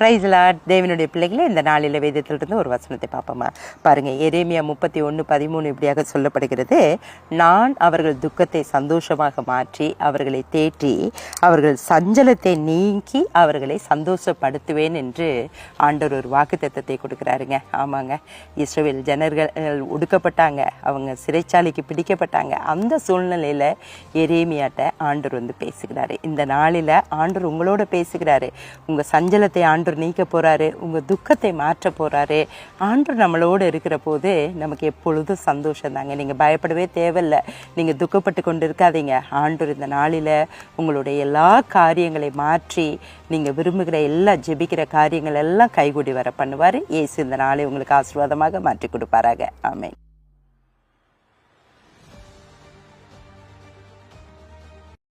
Price Lord. தேவனுடைய பிள்ளைகளை இந்த நாளில் வேதத்திலிருந்து ஒரு வசனத்தை பார்ப்போமா பாருங்க. எரேமியா 31:13 இப்படியாக சொல்லப்படுகிறது. நான் அவர்கள் துக்கத்தை சந்தோஷமாக மாற்றி அவர்களை தேற்றி அவர்கள் சஞ்சலத்தை நீக்கி அவர்களை சந்தோஷப்படுத்துவேன் என்று ஆண்டவர் ஒரு வாக்குத்தத்தத்தை கொடுக்குறாருங்க. ஆமாங்க, இஸ்ரவேல் ஜனர்கள் ஒடுக்கப்பட்டாங்க, அவங்க சிறைச்சாலைக்கு பிடிக்கப்பட்டாங்க. அந்த சூழ்நிலையில் எரேமியாட்ட ஆண்டவர் பேசுகிறாரு. இந்த நாளில் ஆண்டவர் உங்களோட பேசுகிறாரு. உங்கள் சஞ்சலத்தை ஆண்டவர் நீக்க போகிறாரு, உங்கள் துக்கத்தை மாற்ற போகிறாரு. ஆண்டவர் நம்மளோடு இருக்கிற போது நமக்கு எப்பொழுதும் சந்தோஷம் தாங்க. நீங்கள் பயப்படவே தேவையில்லை, நீங்கள் துக்கப்பட்டு கொண்டு இருக்காதீங்க. ஆண்டவர் இந்த நாளில் உங்களுடைய எல்லா காரியங்களை மாற்றி நீங்கள் விரும்புகிற எல்லா ஜெபிக்கிற காரியங்கள் எல்லாம் கைகூடி வர பண்ணுவார். இயேசு இந்த நாளை உங்களுக்கு ஆசீர்வாதமாக மாற்றி கொடுப்பாராக. ஆமென்.